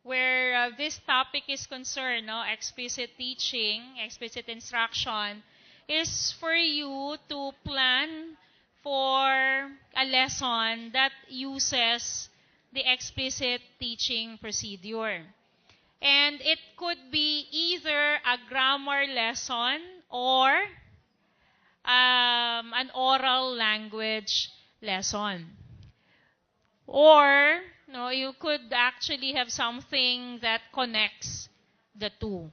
where this topic is concerned, no, explicit teaching, explicit instruction, is for you to plan for a lesson that uses the explicit teaching procedure. And it could be either a grammar lesson or an oral language lesson. Or no, you could actually have something that connects the two.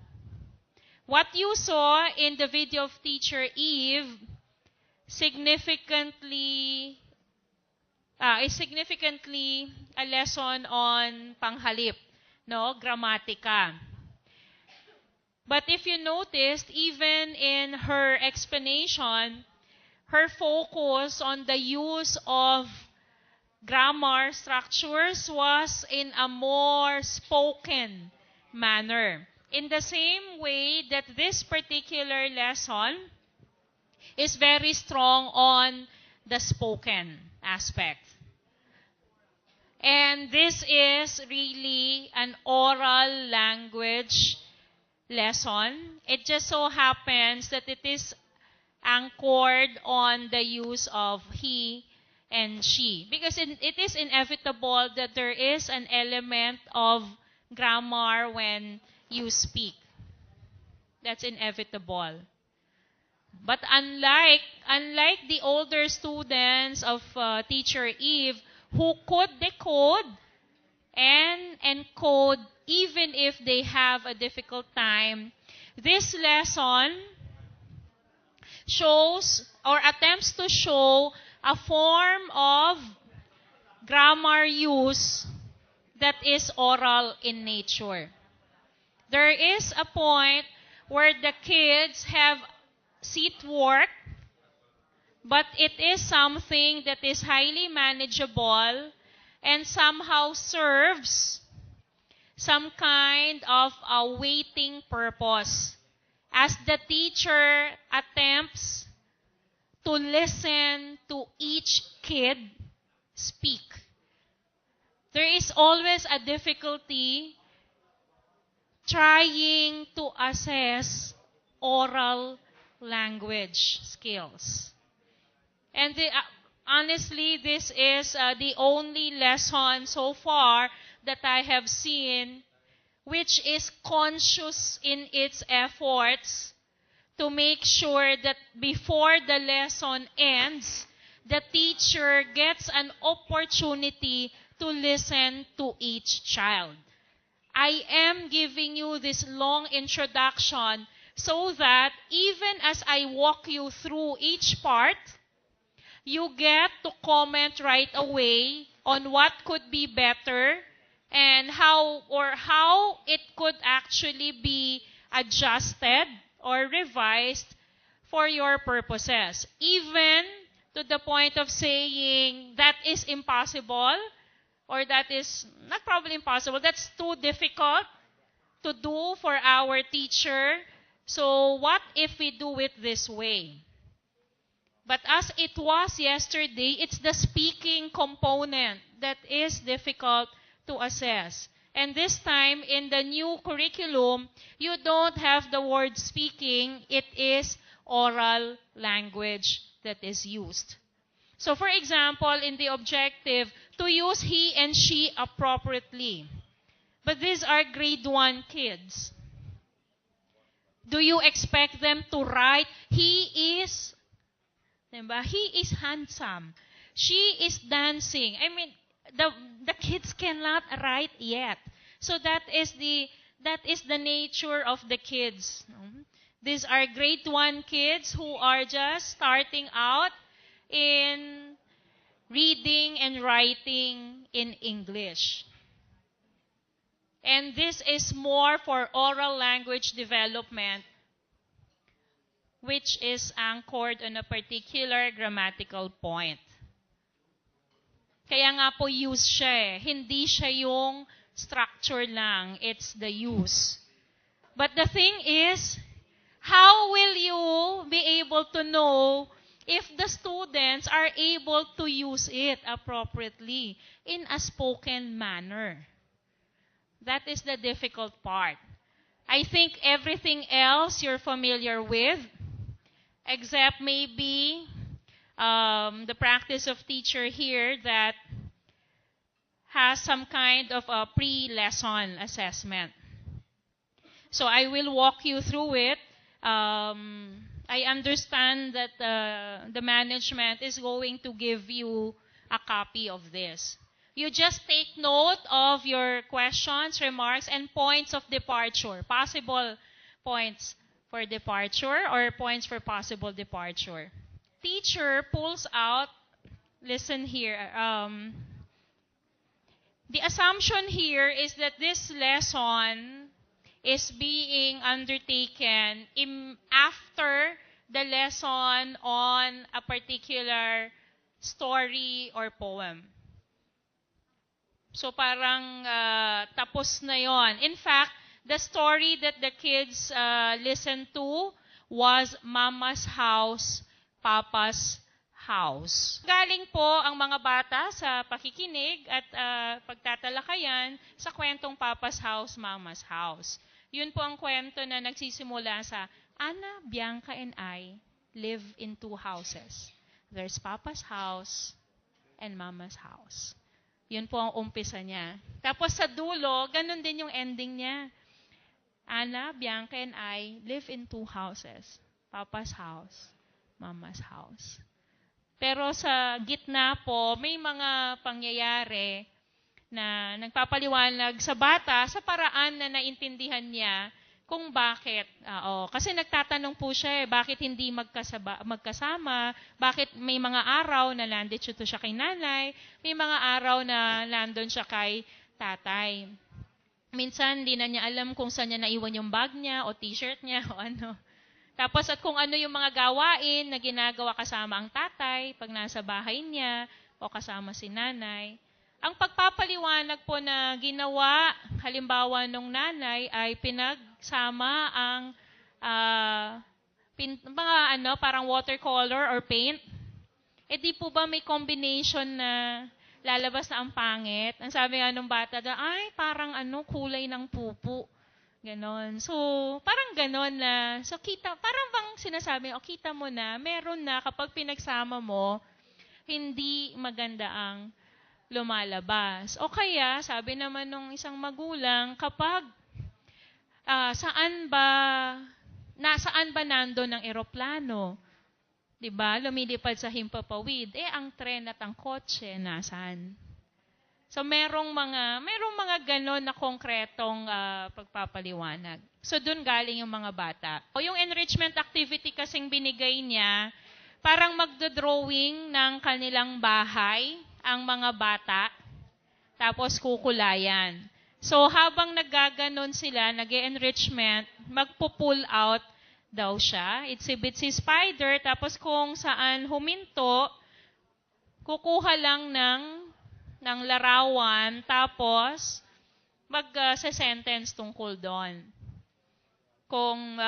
What you saw in the video of Teacher Eve is significantly a lesson on panghalip, no, grammatica. But if you noticed, even in her explanation, her focus on the use of grammar structures was in a more spoken manner. In the same way that this particular lesson is very strong on the spoken aspect. And this is really an oral language lesson. It just so happens that it is anchored on the use of he and she. Because it is inevitable that there is an element of grammar when you speak. That's inevitable. But unlike the older students of Teacher Eve, who could decode and encode even if they have a difficult time, this lesson shows or attempts to show a form of grammar use that is oral in nature. There is a point where the kids have seat work, but it is something that is highly manageable and somehow serves some kind of a waiting purpose as the teacher attempts to listen to each kid speak. There is always a difficulty trying to assess oral language skills. And honestly, this is the only lesson so far that I have seen which is conscious in its efforts to make sure that before the lesson ends, the teacher gets an opportunity to listen to each child. I am giving you this long introduction so that even as I walk you through each part, you get to comment right away on what could be better and how it could actually be adjusted or revised for your purposes. Even to the point of saying that is impossible or that is not probably impossible, that's too difficult to do for our teacher. So what if we do it this way? But as it was yesterday, it's the speaking component that is difficult to assess. And this time, in the new curriculum, you don't have the word speaking. It is oral language that is used. So for example, in the objective, to use he and she appropriately. But these are grade 1 kids. Do you expect them to write, he is handsome. She is dancing. I mean, the kids cannot write yet. So that is the nature of the kids. These are grade 1 kids who are just starting out in reading and writing in English. And this is more for oral language development, which is anchored on a particular grammatical point. Kaya nga po use siya eh. Hindi siya yung structure lang. It's the use. But the thing is, how will you be able to know if the students are able to use it appropriately in a spoken manner? That is the difficult part. I think everything else you're familiar with, except maybe the practice of teacher here that has some kind of a pre-lesson assessment. So I will walk you through it. I understand that the management is going to give you a copy of this. You just take note of your questions, remarks, and points of departure, possible points for departure or points for possible departure. Teacher pulls out, listen here, the assumption here is that this lesson is being undertaken after the lesson on a particular story or poem. So parang tapos na yon. In fact, the story that the kids listened to was Mama's House, Papa's House. Galing po ang mga bata sa pakikinig at pagtatalakayan sa kwentong Papa's House, Mama's House. Yun po ang kwento na nagsisimula sa Ana, Bianca, and I live in 2 houses. There's Papa's house and Mama's house. Yun po ang umpisa niya. Tapos sa dulo, ganun din yung ending niya. Ana, Bianca, and I live in 2 houses. Papa's house, Mama's house. Pero sa gitna po, may mga pangyayari na nagpapaliwanag sa bata sa paraan na naintindihan niya kung bakit. Kasi nagtatanong po siya, bakit hindi magkasama? Bakit may mga araw na nandito siya kay nanay, may mga araw na nandun siya kay tatay. Minsan, di na niya alam kung saan niya naiwan yung bag niya o t-shirt niya o ano. Tapos at kung ano yung mga gawain na ginagawa kasama ang tatay pag nasa bahay niya o kasama si nanay. Ang pagpapaliwanag po na ginawa, halimbawa nung nanay ay pinagsama ang parang watercolor or paint. Eh di po ba may combination na lalabas na ang pangit? Ang sabi nga nung bata, ay parang kulay ng pupo. Ganon. So, parang ganon na, so kita, parang bang sinasabi, kita mo na, meron na kapag pinagsama mo, hindi maganda ang lumalabas. O kaya, sabi naman nung isang magulang, kapag nasaan ba nandun ang eroplano? 'Di ba? Lumilipad sa himpapawid. Ang tren at ang kotse, nasaan? So, merong mga ganon na konkretong pagpapaliwanag. So, dun galing yung mga bata. O yung enrichment activity kasing binigay niya, parang magdodrawing ng kanilang bahay ang mga bata, tapos kukulayan. So, habang naggaganon sila, nag-enrichment, magpo-pull out daw siya. Itsy-bitsy spider, tapos kung saan huminto, kukuha lang ng larawan, tapos mag-sentence tungkol doon. Kung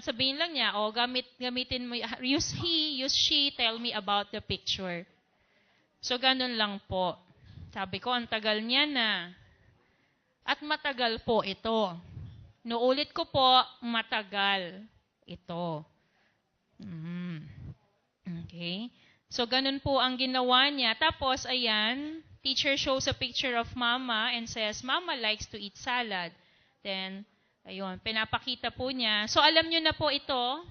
sabihin lang niya, gamitin mo, use he, use she, tell me about the picture. So, ganun lang po. Sabi ko, ang tagal niya na. At matagal po ito. Nuulit ko po, matagal ito. Okay. So, ganun po ang ginawa niya. Tapos, ayan, teacher shows a picture of Mama and says, Mama likes to eat salad. Then, ayun, pinapakita po niya. So, alam niyo na po ito,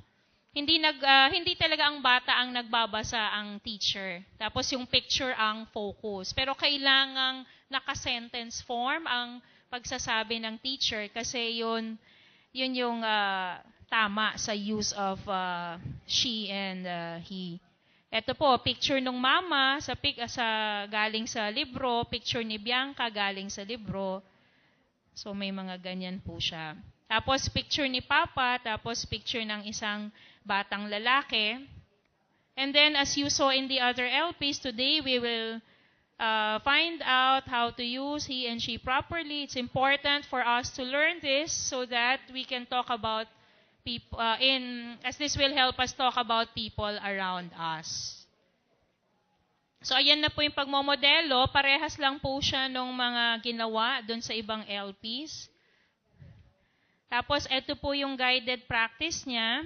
hindi talaga ang bata ang nagbabasa ang teacher. Tapos, yung picture ang focus. Pero, kailangang naka-sentence form ang pagsasabi ng teacher kasi yun yung tama sa use of she and he. Ito po, picture ng mama galing sa libro, picture ni Bianca galing sa libro. So may mga ganyan po siya. Tapos picture ni Papa, tapos picture ng isang batang lalaki. And then as you saw in the other LPs, today we will find out how to use he and she properly. It's important for us to learn this so that we can talk about people, as this will help us talk about people around us. So, ayan na po yung pagmomodelo. Parehas lang po siya nung mga ginawa doon sa ibang LPs. Tapos, ito po yung guided practice niya.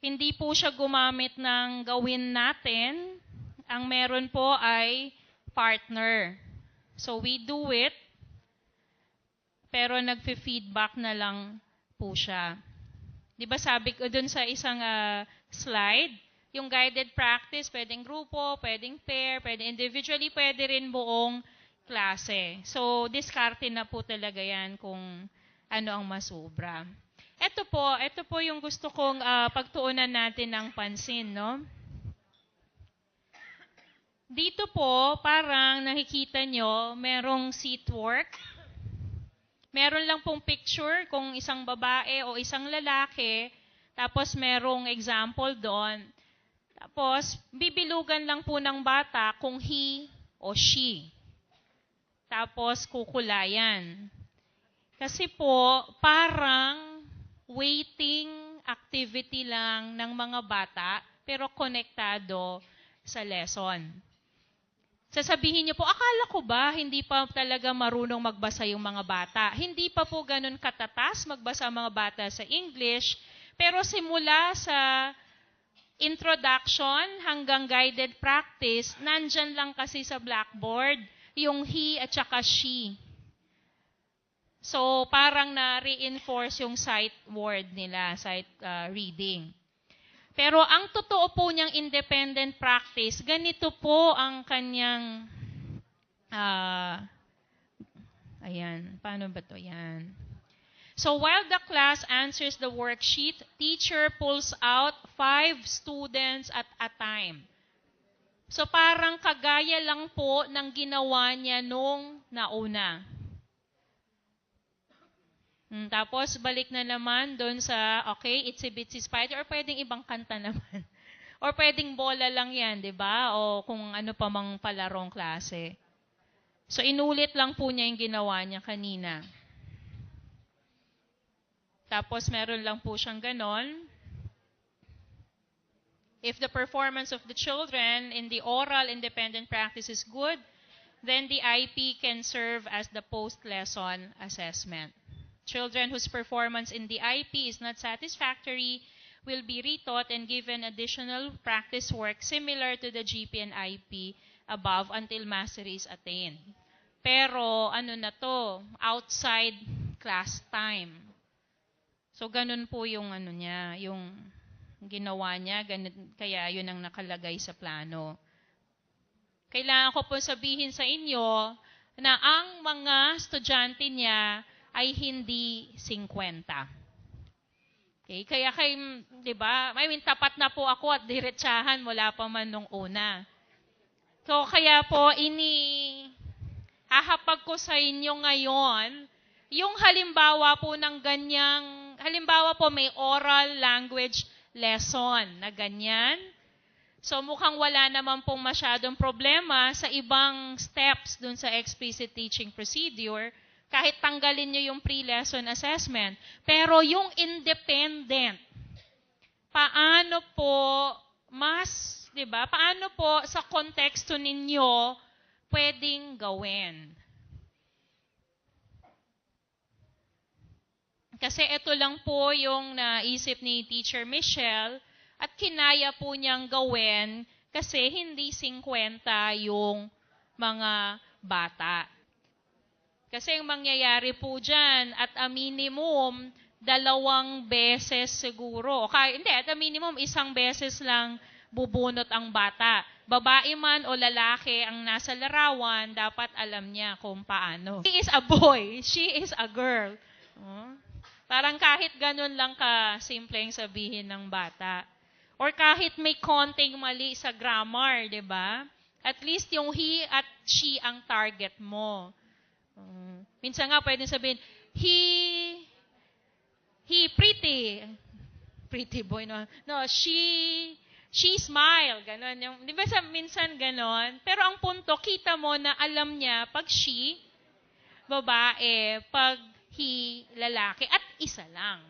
Hindi po siya gumamit ng gawin natin. Ang meron po ay partner. So, we do it, pero nagfe-feedback na lang po siya. Di ba sabi ko dun sa isang slide, yung guided practice, pwedeng grupo, pwedeng pair, pwedeng individually, pwede rin buong klase. So, diskarte na po talaga yan kung ano ang masubra. Ito po yung gusto kong pagtuunan natin ng pansin, no? Dito po, parang nakikita nyo, merong seat work. Meron lang pong picture kung isang babae o isang lalaki, tapos merong example doon. Tapos, bibilugan lang po ng bata kung he o she. Tapos, kukulayan. Kasi po, parang waiting activity lang ng mga bata, pero konektado sa lesson. Sasabihin niyo po, akala ko ba hindi pa talaga marunong magbasa yung mga bata? Hindi pa po ganun katatas magbasa ang mga bata sa English, pero simula sa introduction hanggang guided practice, nandyan lang kasi sa blackboard yung he at saka she. So, parang na-reinforce yung sight word nila, sight reading. Pero ang totoo po niyang independent practice, ganito po ang kanyang, ayan, paano ba to? Yan. So while the class answers the worksheet, teacher pulls out 5 students at a time. So parang kagaya lang po ng ginawa niya nung nauna. Tapos, balik na naman doon sa, okay, Itsy Bitsy Spider, or pwedeng ibang kanta naman. Or pwedeng bola lang yan, di ba? O kung ano pa mang palarong klase. So, inulit lang po niya yung ginawa niya kanina. Tapos, meron lang po siyang ganon. If the performance of the children in the oral independent practice is good, then the IP can serve as the post-lesson assessment. Children whose performance in the IP is not satisfactory will be retaught and given additional practice work similar to the GP and IP above until mastery is attained. Pero ano na to, outside class time. So ganun po yung ano niya, yung ginawa niya, ganun, kaya yun ang nakalagay sa plano. Kailangan ko po sabihin sa inyo na ang mga estudyante niya ay hindi 50. Okay? Kaya di ba, tapat na po ako at diretsahan mula pa man nung una. So, kaya po, hahapag ko sa inyo ngayon, yung halimbawa po ng ganyang, halimbawa po may oral language lesson na ganyan. So, mukhang wala naman pong masyadong problema sa ibang steps dun sa explicit teaching procedure, kahit tanggalin nyo yung pre-lesson assessment. Pero yung independent, paano po di ba? Paano po sa konteksto ninyo pwedeng gawin? Kasi ito lang po yung naisip ni Teacher Michelle at kinaya po niyang gawin kasi hindi 50 yung mga bata. Kasi ang mangyayari po dyan, at a minimum, 2 beses siguro. Hindi, at a minimum, 1 beses lang bubunot ang bata. Babae man o lalaki ang nasa larawan, dapat alam niya kung paano. He is a boy, she is a girl. Parang kahit ganun lang ka-simpleng sabihin ng bata. Or kahit may konting mali sa grammar, di ba? At least yung he at she ang target mo. Minsan nga pwede sabihin, he pretty boy, no, she smile, ganon. Yung, di ba minsan ganon? Pero ang punto, kita mo na alam niya, pag she, babae, pag he, lalaki, at isa lang.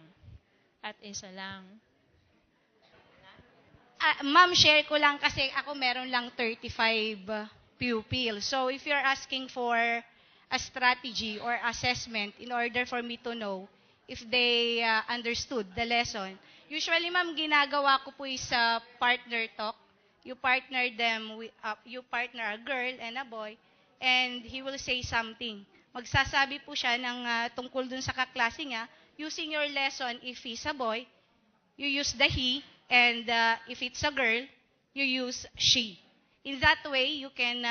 Ma'am, share ko lang kasi ako meron lang 35 pupils. So if you're asking for a strategy or assessment in order for me to know if they understood the lesson, usually ma'am, ginagawa ko po is partner talk. You partner them, you partner a girl and a boy, and he will say something. Magsasabi po siya ng tungkol dun sa kaklase niya, using your lesson if he's a boy, you use the he, and if it's a girl, you use she. In that way, you can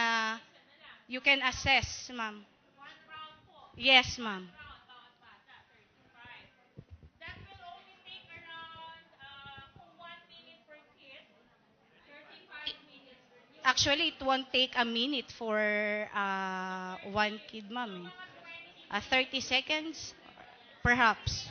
assess, ma'am. Yes, ma'am. That will only take around kung 1 minute per kid, 35 minutes. Actually, it won't take a minute for one kid, ma'am. 30 seconds, perhaps.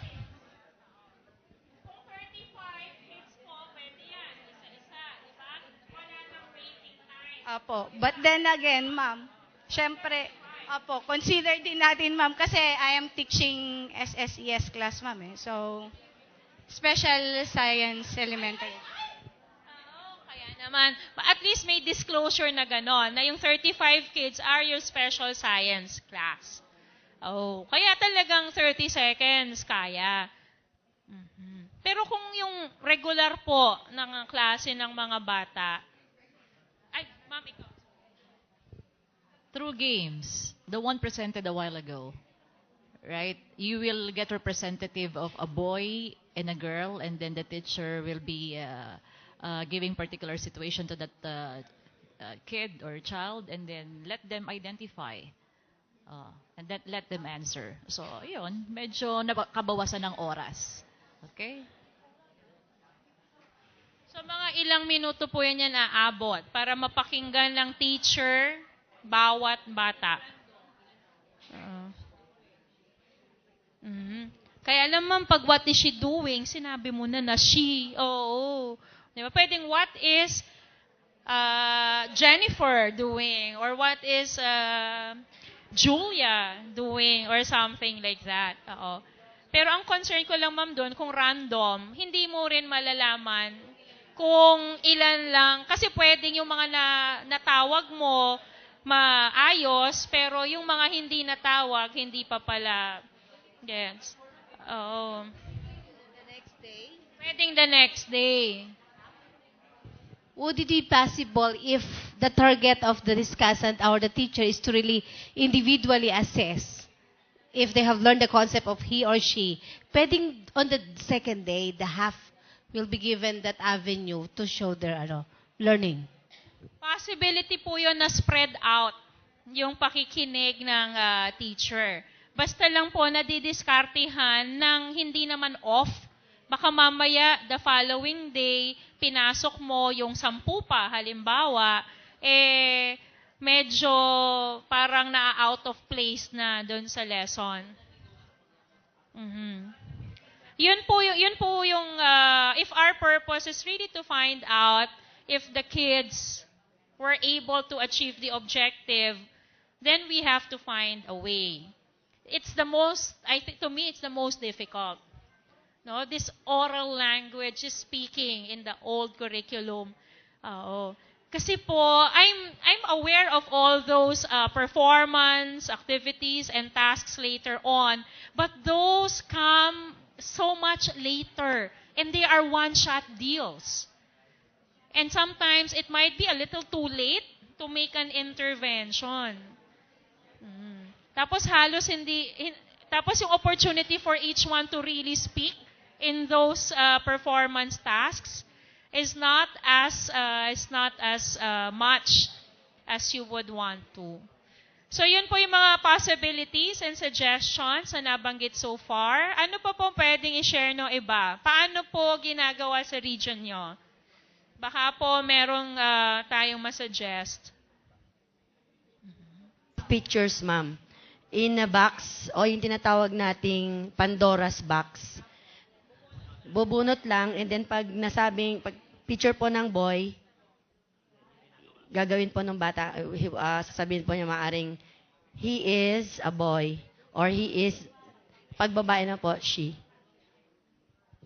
Kung 35 kids po, pwede yan. Isa-isa, di ba? Wala nang waiting time. Apo. But then again, ma'am, syempre, apo, consider din natin, ma'am, kasi I am teaching SSES class, ma'am. So, Special Science Elementary. Oo, kaya naman. At least may disclosure na gano'n, na yung 35 kids are your special science class. Oh, kaya talagang 30 seconds kaya. Pero kung yung regular po ng klase ng mga bata, ay, ma'am, ikaw. Through games, the one presented a while ago, right? You will get representative of a boy and a girl, and then the teacher will be giving particular situation to that kid or child, and then let them identify. And then let them answer. So, yun, medyo kabawasan ng oras. Okay? So mga ilang minuto po yan aabot para mapakinggan ng teacher bawat bata. Kaya naman pag what is she doing, sinabi mo na she. Oo. Di ba? Pwedeng what is Jennifer doing or what is Julia doing or something like that. Oo. Pero ang concern ko lang ma'am doon, kung random, hindi mo rin malalaman kung ilan lang. Kasi pwedeng yung mga natawag mo maayos, pero yung mga hindi natawag, hindi pa pala. Yes. Oo. The next day, Pwedeng the next day. would it be possible if the target of the discussant or the teacher is to really individually assess if they have learned the concept of he or she? Pwedeng on the second day, the half will be given that avenue to show their learning. Possibility po yun na spread out yung pakikinig ng teacher. Basta lang po nadidiskartihan ng hindi naman off. Baka mamaya, the following day, pinasok mo yung 10 pa, halimbawa, medyo parang na-out of place na doon sa lesson. Yun po yung if our purpose is really to find out if the kids were able to achieve the objective, then we have to find a way. It's the most, I think, to me, it's the most difficult. No, this oral language is speaking in the old curriculum. Kasi po, I'm aware of all those performance, activities, and tasks later on, but those come so much later, and they are one-shot deals. And sometimes it might be a little too late to make an intervention. Tapos halos tapos yung opportunity for each one to really speak in those performance tasks is not as much as you would want to. So yun po yung mga possibilities and suggestions na nabanggit so far. Ano pa po pwedeng i-share no iba? Paano po ginagawa sa region nyo? Baka po merong tayong masuggest. Pictures, ma'am. In a box, o yung tinatawag nating Pandora's box. Bubunot lang, and then pag picture po ng boy, gagawin po ng bata, sasabihin po niya maaring, he is a boy, or he is, pag babae na po, she.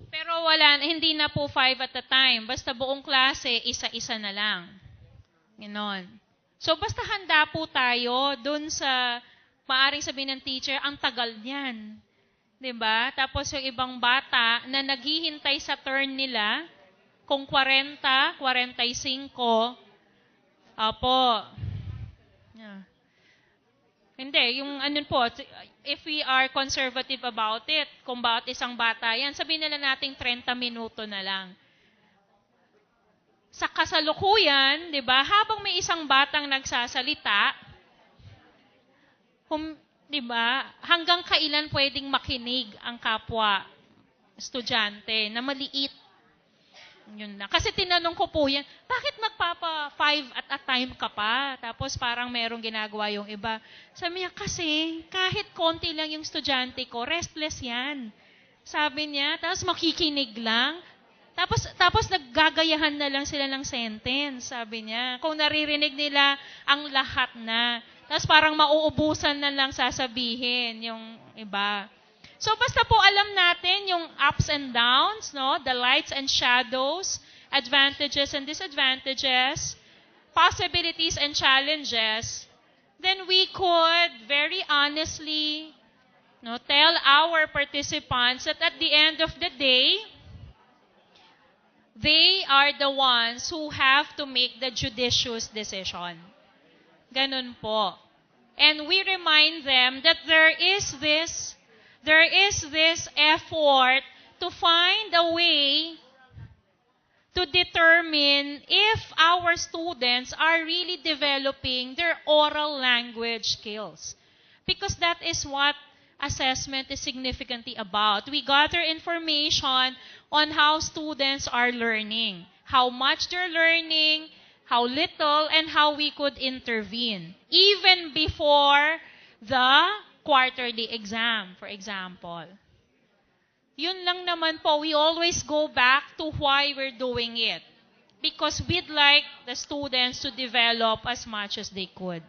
Pero wala, hindi na po 5 at a time. Basta buong klase, isa-isa na lang. Ganon. So, basta handa po tayo dun sa, maaring sabihin ng teacher, ang tagal niyan. 'Di ba? Tapos yung ibang bata na naghihintay sa turn nila, kung 40, 45, apo. Yeah. Hindi, yung ano po, if we are conservative about it, kung bawat isang bata yan, sabihin nila nating 30 minuto na lang. Sa kasalukuyan, di ba, habang may isang batang nagsasalita, di ba, hanggang kailan pwedeng makinig ang kapwa estudyante na maliit. Yun na. Kasi tinanong ko po yan, bakit magpapa 5 at a time ka pa? Tapos parang merong ginagawa yung iba. Sabi niya, kasi kahit konti lang yung estudyante ko, restless yan. Sabi niya, tapos makikinig lang. Tapos naggagayahan na lang sila ng sentence, sabi niya. Kung naririnig nila ang lahat na. Tapos parang mauubusan na lang sasabihin yung iba. So basta po alam natin yung ups and downs, no? The lights and shadows, advantages and disadvantages, possibilities and challenges, then we could very honestly, no, tell our participants that at the end of the day, they are the ones who have to make the judicious decision. Ganun po. And we remind them that there is this effort to find a way to determine if our students are really developing their oral language skills. Because that is what assessment is significantly about. We gather information on how students are learning, how much they're learning, how little, and how we could intervene, even before the quarterly exam, for example. Yun lang naman po, we always go back to why we're doing it. Because we'd like the students to develop as much as they could.